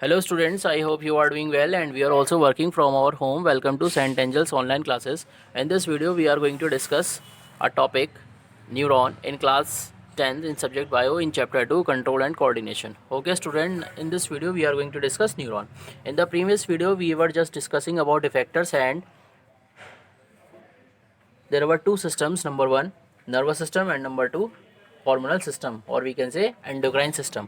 Hello students, I hope you are doing well and we are also working from our home. Welcome to St. Angel's online classes. In this video we are going to discuss a topic neuron in class 10 in subject bio in chapter 2 control and coordination. Okay student, in this video we are going to discuss neuron. In the previous video we were just discussing about effectors and there were two systems, number 1 nervous system and number 2 hormonal system और we can say endocrine system.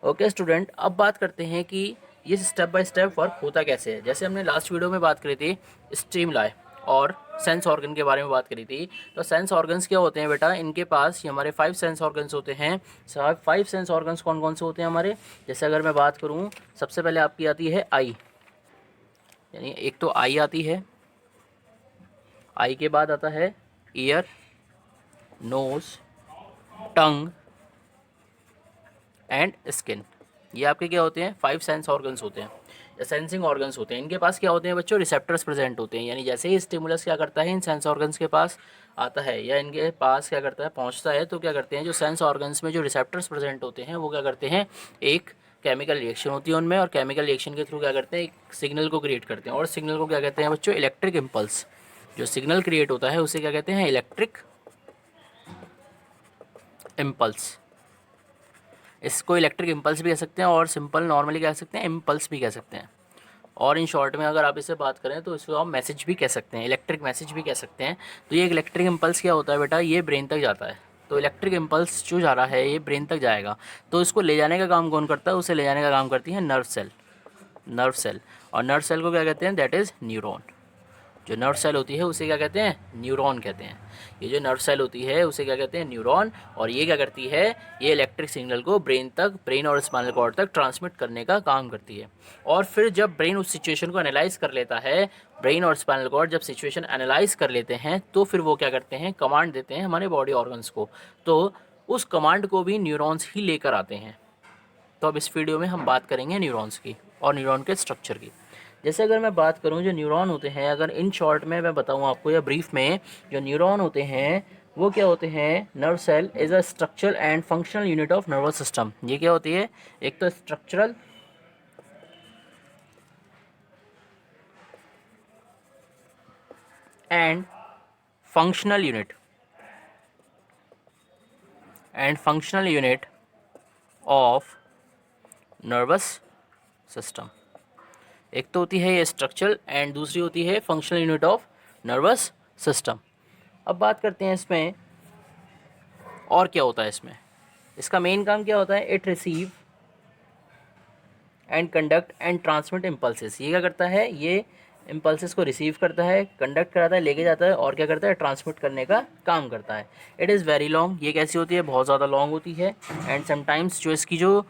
Okay student, अब बात करते हैं कि ये step by step work होता कैसे है. जैसे हमने लास्ट वीडियो में बात करी थी स्टिमुलाई और सेंस ऑर्गन के बारे में बात करी थी. तो सेंस ऑर्गन्स क्या होते हैं बेटा, इनके पास ये हमारे 5 सेंस ऑर्गन्स होते हैं. 5 सेंस ऑर्गन्स कौन कौन से होते हैं हमारे. जैसे अगर मैं बात करूँ, सबसे पहले आपकी आती है आई, यानी एक तो आई आती है. आई के बाद आता है ear, nose, tongue and skin. ये आपके क्या होते हैं, 5 सेंस ऑर्गन्स होते हैं या सेंसिंग ऑर्गन्स होते हैं. इनके पास क्या होते हैं बच्चों, रिसेप्टर्स प्रेजेंट होते हैं. यानी जैसे ही स्टिमुलस क्या करता है इन सेंस ऑर्गन्स के पास आता है या इनके पास क्या करता है पहुंचता है, तो क्या करते हैं जो सेंस ऑर्गन्स में जो रिसेप्टर्स प्रेजेंट होते हैं वो क्या करते हैं, एक केमिकल रिएक्शन होती है उनमें और केमिकल रिएक्शन के थ्रू क्या करते हैं एक सिग्नल को क्रिएट करते हैं. और सिग्नल को क्या कहते हैं बच्चों, इलेक्ट्रिक इम्पल्स. जो सिग्नल क्रिएट होता है उसे क्या कहते हैं, इलेक्ट्रिक इम्पल्स. इसको इलेक्ट्रिक इम्पल्स भी कह सकते हैं और सिंपल नॉर्मली कह सकते हैं इम्पल्स भी कह सकते हैं. और इन शॉर्ट में अगर आप इसे बात करें तो इसको आप मैसेज भी कह सकते हैं, इलेक्ट्रिक मैसेज भी कह सकते हैं. तो ये इलेक्ट्रिक इम्पल्स क्या होता है बेटा, ये ब्रेन तक जाता है. तो इलेक्ट्रिक इम्पल्स जो जा रहा है ये ब्रेन तक जाएगा. तो इसको ले जाने का काम कौन करता है, उसे ले जाने का काम करती है नर्व सेल. नर्व सेल, और नर्व सेल को क्या कहते हैं, दैट इज़ न्यूरॉन. जो नर्व सेल होती है उसे क्या कहते हैं, न्यूरॉन कहते हैं. ये जो नर्व सेल होती है उसे क्या कहते हैं, न्यूरॉन. और ये क्या करती है, ये इलेक्ट्रिक सिग्नल को ब्रेन तक, ब्रेन और स्पाइनल कॉर्ड तक ट्रांसमिट करने का काम करती है. और फिर जब ब्रेन उस सिचुएशन को एनालाइज कर लेता है, ब्रेन और स्पाइनल कॉर्ड जब सिचुएशन एनालाइज कर लेते हैं तो फिर वो क्या करते हैं, कमांड देते हैं हमारे बॉडी ऑर्गन्स को. तो उस कमांड को भी न्यूरॉन्स ही लेकर आते हैं. तो अब इस वीडियो में हम बात करेंगे न्यूरॉन्स की और न्यूरॉन के स्ट्रक्चर की. जैसे अगर मैं बात करूं जो न्यूरॉन होते हैं, अगर इन शॉर्ट में मैं बताऊं आपको या ब्रीफ में, जो न्यूरॉन होते हैं वो क्या होते हैं, nerve cell is a structural and functional unit of nervous system. ये क्या होती है, एक तो structural and functional unit of nervous system. एक तो होती है ये स्ट्रक्चरल एंड दूसरी होती है functional unit of nervous system. अब बात करते हैं इसमें और क्या होता है. इसमें इसका मेन काम क्या होता है, it receive and conduct and transmit impulses. ये क्या करता है, ये इम्पल्सेस को रिसीव करता है, कंडक्ट कराता है, लेके जाता है और क्या करता है, ट्रांसमिट करने का काम करता है. It is very long. ये कैसी होती है, बहुत ज़्यादा लॉन्ग होती है. एंड समटाइम्स जो इसकी जो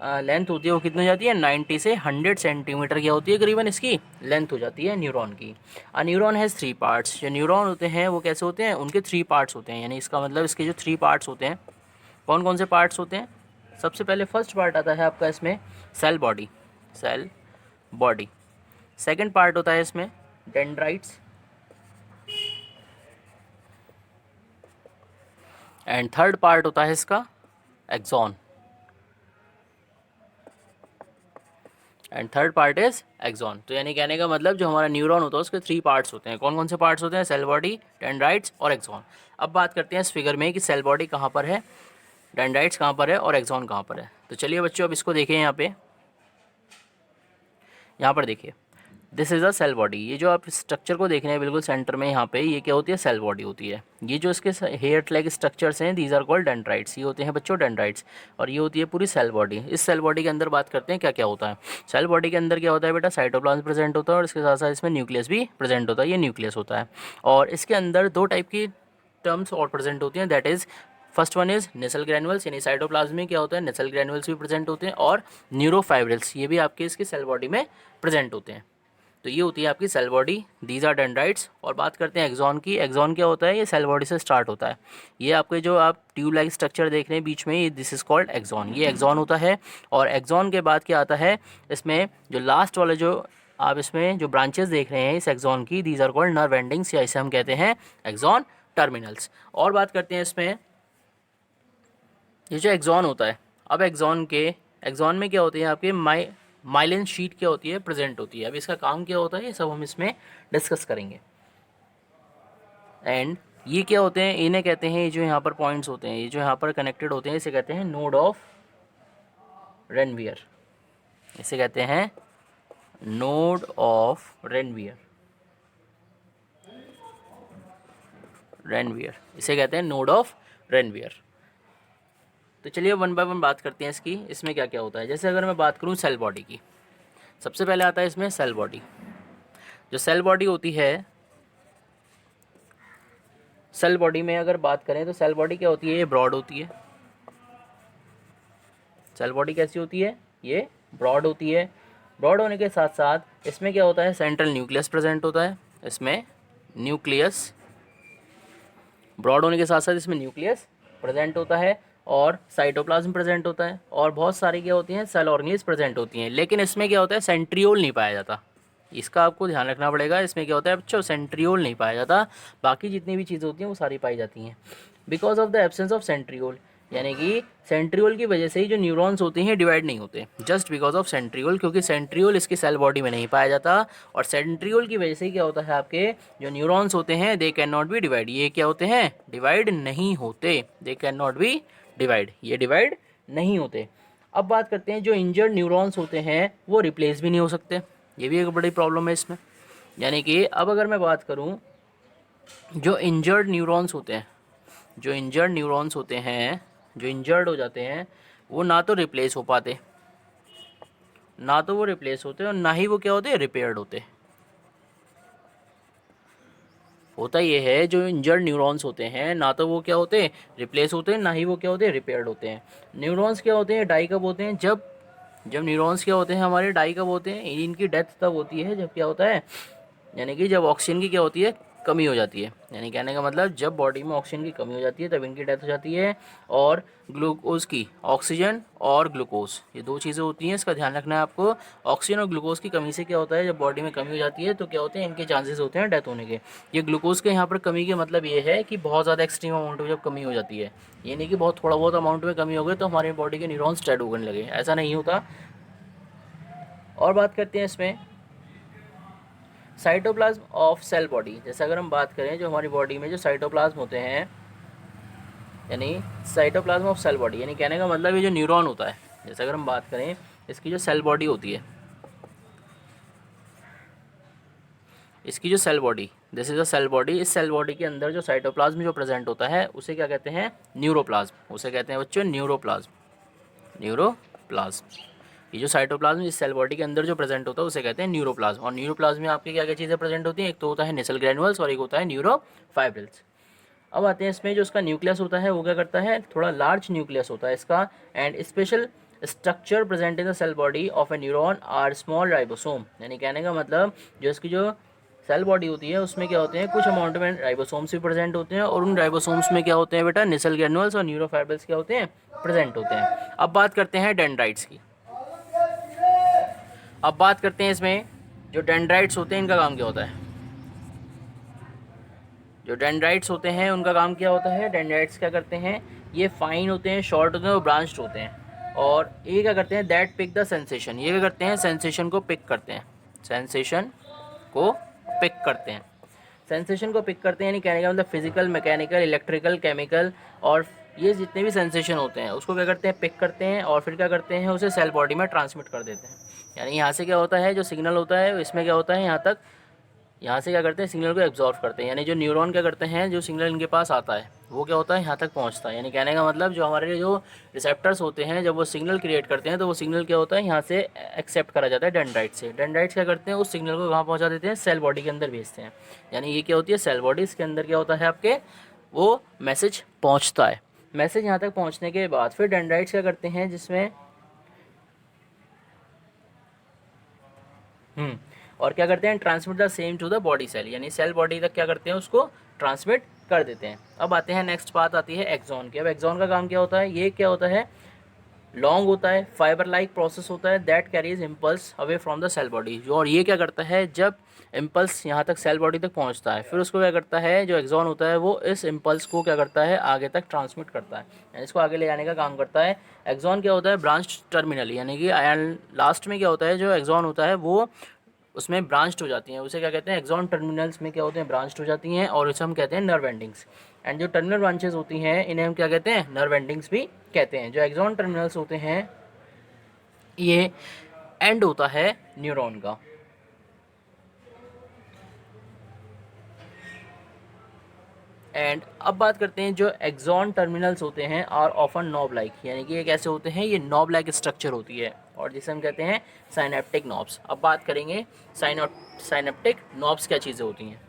लेंथ होती है वो कितनी हो जाती है, 90 से 100 सेंटीमीटर क्या होती है करीबन इसकी लेंथ हो जाती है न्यूरॉन की. अ न्यूरॉन हैज़ 3 पार्ट्स. जो न्यूरॉन होते हैं वो कैसे होते हैं, उनके 3 पार्ट्स होते हैं. यानी इसका मतलब इसके जो 3 पार्ट्स होते हैं, कौन कौन से पार्ट्स होते हैं. सबसे पहले फर्स्ट पार्ट आता है आपका इसमें सेल बॉडी. सेकेंड पार्ट होता है इसमें डेंड्राइट्स. एंड थर्ड पार्ट होता है इसका axon. And third part is axon. तो यानी कहने का मतलब जो हमारा न्यूरॉन होता है उसके 3 पार्ट्स होते हैं. कौन कौन से पार्ट्स होते हैं, सेल बॉडी, डेंड्राइट्स और एक्सॉन. अब बात करते हैं इस फिगर में कि सेल बॉडी कहाँ पर है, डेंड्राइट्स कहाँ पर है और एक्सॉन कहाँ पर है. तो चलिए बच्चों अब इसको देखें. यहाँ पर देखिए, this is a cell body. ये जो आप स्ट्रक्चर को देख रहे हैं बिल्कुल सेंटर में यहाँ पे, ये क्या होती है, सेल बॉडी होती है. ये जो इसके हेयर लाइक स्ट्रक्चर्स हैं, दीज आर कॉल्ड डेंड्राइट्स. ये होते हैं बच्चों डेंड्राइट्स. और ये होती है पूरी सेल बॉडी. इस सेल बॉडी के अंदर बात करते हैं क्या क्या होता है. सेल बॉडी के अंदर क्या होता है बेटा, साइटोप्लाज्म प्रेजेंट होता है और इसके साथ साथ इसमें न्यूक्लियस भी प्रेजेंट होता है. ये न्यूक्लियस होता है. और इसके अंदर 2 टाइप की टर्म्स और प्रेजेंट होती हैं. That is first one is nasal granules. यानी साइटोप्लाज्म में क्या होता है, नेसल ग्रैनुअल्स भी प्रेजेंट होते हैं. और न्यूरोफाइब्रिल्स, ये भी आपके इसकी सेल बॉडी में प्रेजेंट होते हैं. तो ये होती है आपकी cell body. These are dendrites. और बात करते हैं एक्सॉन की. एक्सॉन क्या होता है, ये सेल बॉडी से स्टार्ट होता है. ये आपके जो आप ट्यूब लाइक स्ट्रक्चर देख रहे हैं बीच में, ये दिस इज कॉल्ड एक्सॉन. ये एक्सॉन होता है. और एक्सॉन के बाद क्या आता है, इसमें जो लास्ट वाले जो आप इसमें जो ब्रांचेस देख रहे हैं इस एक्सॉन की, these are called nerve endings, या इसे हम कहते हैं एक्सॉन टर्मिनल्स. और बात करते हैं इसमें ये जो एक्सॉन होता है. अब एक्सॉन में क्या होते हैं आपके माइलिन शीट क्या होती है, प्रेजेंट होती है। अब इसका काम क्या होता है, ये सब हम इसमें डिस्कस करेंगे। एंड ये क्या होते हैं, इन्हें कहते हैं, ये जो यहाँ पर पॉइंट्स होते हैं, ये जो यहाँ पर कनेक्टेड होते हैं, इसे कहते हैं नोड ऑफ रेनवियर। इसे कहते हैं नोड ऑफ रेनवियर। रेनवियर इसे कहते हैं नोड ऑफ रेनवियर। तो चलिए वन बाय वन बात करते हैं इसकी, इसमें क्या क्या होता है। जैसे अगर मैं बात करूँ सेल बॉडी की, सबसे पहले आता है इसमें सेल बॉडी। जो सेल बॉडी होती है, सेल बॉडी में अगर बात करें तो सेल बॉडी क्या होती है, ये ब्रॉड होती है। सेल बॉडी कैसी होती है, ये ब्रॉड होती है। ब्रॉड होने के साथ साथ इसमें क्या होता है, सेंट्रल न्यूक्लियस प्रेजेंट होता है। इसमें न्यूक्लियस, ब्रॉड होने के साथ साथ इसमें न्यूक्लियस प्रेजेंट होता है और साइटोप्लाज्म प्रेजेंट होता है और बहुत सारी क्या होती हैं, सेल ऑर्गेनीज प्रेजेंट होती हैं। लेकिन इसमें क्या होता है, सेंट्रियोल नहीं पाया जाता। इसका आपको ध्यान रखना पड़ेगा। इसमें क्या होता है बच्चों, सेंट्रियोल नहीं पाया जाता। बाकी जितनी भी चीज़ें होती हैं वो सारी पाई जाती हैं। Because of the absence of centriole, यानी कि सेंट्रियोल की वजह से ही जो न्यूरॉन्स होते हैं डिवाइड नहीं होते, जस्ट बिकॉज ऑफ सेंट्रियोल, क्योंकि सेंट्रियोल इसकी सेल बॉडी में नहीं पाया जाता। और सेंट्रियोल की वजह से ही क्या होता है, आपके जो न्यूरॉन्स होते हैं they can not be divide. ये क्या होते हैं, डिवाइड नहीं होते। They can not be divide, ये डिवाइड नहीं होते। अब बात करते हैं, जो इंजर्ड न्यूरॉन्स होते हैं वो रिप्लेस भी नहीं हो सकते। ये भी एक बड़ी प्रॉब्लम है इसमें। यानी कि अब अगर मैं बात करूं, जो इंजर्ड न्यूरॉन्स होते हैं, जो इंजर्ड न्यूरॉन्स होते हैं, जो इंजर्ड हो जाते हैं, वो ना तो रिप्लेस हो पाते, ना तो वो रिप्लेस होते और ना ही वो क्या होते, रिपेयर्ड होते। होता ये है, जो इंजर्ड न्यूरॉन्स होते हैं ना तो वो क्या होते, रिप्लेस होते हैं, ना ही वो क्या होते, रिपेयर्ड होते हैं। न्यूरॉन्स क्या होते हैं, डाई कब होते हैं, जब न्यूरॉन्स क्या होते हैं हमारे, डाई कब होते हैं, इनकी डेथ तब होती है जब क्या होता है, यानी कि जब ऑक्सीजन की क्या होती है, कमी हो जाती है। यानी कहने का मतलब जब बॉडी में ऑक्सीजन की कमी हो जाती है तब इनकी डेथ हो जाती है। और ग्लूकोज की, ऑक्सीजन और ग्लूकोज, ये दो चीज़ें होती हैं, इसका ध्यान रखना है आपको। ऑक्सीजन और ग्लूकोज की कमी से क्या होता है, जब बॉडी में कमी हो जाती है तो क्या होते हैं, इनके चांसेस होते हैं डेथ होने के। ये ग्लूकोज के यहाँ पर कमी के मतलब ये है कि बहुत ज़्यादा एक्सट्रीम अमाउंट में जब कमी हो जाती है, ये नहीं कि बहुत थोड़ा बहुत अमाउंट में कमी हो गई तो हमारी बॉडी के न्यूरॉन्स डेड होने लगे, ऐसा नहीं होता। और बात करते हैं इसमें साइटोप्लाज्म ऑफ सेल बॉडी। जैसे अगर हम बात करें, जो हमारी बॉडी में जो साइटोप्लाज्म होते हैं, यानी साइटोप्लाज्म ऑफ सेल बॉडी, यानी कहने का मतलब ये जो न्यूरॉन होता है, जैसे अगर हम बात करें, इसकी जो सेल बॉडी होती है, इसकी जो cell body, this is a cell body, इस सेल बॉडी के अंदर जो साइटोप्लाज्म जो प्रेजेंट होता है उसे क्या कहते हैं, न्यूरोप्लाज्म। उसे कहते हैं बच्चों न्यूरोप्लाज्म, न्यूरोप्लाज्म। ये जो साइटोप्लाज्म इस सेल बॉडी के अंदर जो प्रेजेंट होता है उसे कहते हैं न्यूरोप्लाज्म। और न्यूरोप्लाज्म में आपकी क्या क्या चीज़ें प्रेजेंट होती हैं, एक तो होता है नेसल ग्रैनुअल्स और एक होता है न्यूरोफाइब्रिल्स। अब आते हैं इसमें, जो उसका न्यूक्लियस होता है वो क्या करता है, थोड़ा लार्ज न्यूक्लियस होता है इसका। And special structure present in the cell body of a neuron are small ribosome. यानी कहने का मतलब जो इसकी जो सेल बॉडी होती है उसमें क्या होते हैं, कुछ अमाउंट में राइबोसोम्स भी प्रेजेंट होते हैं और उन राइबोसोम्स में क्या होते हैं बेटा, नेसल ग्रैनुअल्स और न्यूरोफाइब्रिल्स क्या होते हैं, प्रेजेंट होते हैं। अब बात करते हैं डेंड्राइट्स की। अब बात करते हैं इसमें, जो डेंड्राइट्स होते हैं इनका काम क्या होता है। जो डेंड्राइट्स होते हैं उनका काम क्या होता है, डेंड्राइट्स क्या करते हैं, ये फाइन होते हैं, शॉर्ट होते हैं और ब्रांच्ड होते हैं। और ये क्या करते हैं, दैट पिक द सेंसेशन, ये क्या करते हैं, सेंसेशन को पिक करते हैं, सेंसेशन को पिक करते हैं, सेंसेशन को पिक करते हैं। यानी कहने का मतलब फिजिकल, मैकेनिकल, इलेक्ट्रिकल, केमिकल, और ये जितने भी सेंसेशन होते हैं उसको क्या करते हैं, पिक करते हैं और फिर क्या करते हैं, उसे सेल बॉडी में ट्रांसमिट कर देते हैं। यानी यहाँ से क्या होता है, जो सिग्नल होता है इसमें क्या होता है, यहाँ तक, यहाँ से क्या करते हैं, सिग्नल को एब्जॉर्व करते हैं। यानी जो न्यूरॉन क्या करते हैं, जो सिग्नल इनके पास आता है वो क्या होता है, यहाँ तक पहुँचता है। यानी कहने का मतलब जो हमारे जो रिसेप्टर्स होते हैं जब वो सिग्नल क्रिएट करते हैं तो वो सिग्नल क्या होता है, यहाँ से एक्सेप्ट करा जाता है डेंड्राइट से। डेंड्राइट्स क्या करते हैं, उस सिग्नल को कहाँ पहुँचा देते हैं, सेल बॉडी के अंदर भेजते हैं। यानी ये क्या होती है, सेल बॉडी, इसके अंदर क्या होता है आपके, वो मैसेज पहुँचता है। मैसेज यहाँ तक पहुँचने के बाद फिर डेंड्राइट्स क्या करते हैं, जिसमें और क्या करते हैं, transmit the same to the body cell, यानी सेल बॉडी तक क्या करते हैं, उसको ट्रांसमिट कर देते हैं। अब आते हैं नेक्स्ट बात आती है एक्सॉन की। अब एक्सॉन का काम क्या होता है, ये क्या होता है, लॉन्ग होता है, फाइबर लाइक प्रोसेस होता है that carries impulse away from the cell body. जो और ये क्या करता है, जब इम्पल्स यहाँ तक सेल बॉडी तक पहुँचता है फिर उसको क्या करता है, जो एक्सॉन होता है वो इस इम्पल्स को क्या करता है, आगे तक ट्रांसमिट करता है, यानी इसको आगे ले जाने का काम करता है। एक्सॉन क्या होता है, ब्रांच टर्मिनल, यानी कि लास्ट में क्या होता है, जो एक्सॉन होता है वो उसमें ब्रांच्ड हो जाती हैं, उसे क्या कहते हैं, एक्सॉन टर्मिनल्स में क्या होते हैं, ब्रांच्ड हो जाती हैं, और उसे हम कहते हैं नर्व एंडिंग्स। एंड जो टर्मिनल ब्रांचेस होती हैं इन्हें हम क्या कहते हैं, नर्व एंडिंग्स भी कहते हैं। जो एक्सॉन टर्मिनल्स होते हैं ये एंड होता है न्यूरॉन का। एंड अब बात करते हैं, जो एक्सॉन टर्मिनल्स होते हैं आर ऑफन नॉब लाइक, यानी कि ये कैसे होते हैं, ये नॉब लाइक स्ट्रक्चर होती है और जिसे हम कहते हैं साइनेप्टिक नॉब्स। अब बात करेंगे साइनेप्टिक नॉब्स क्या चीज़ें होती हैं।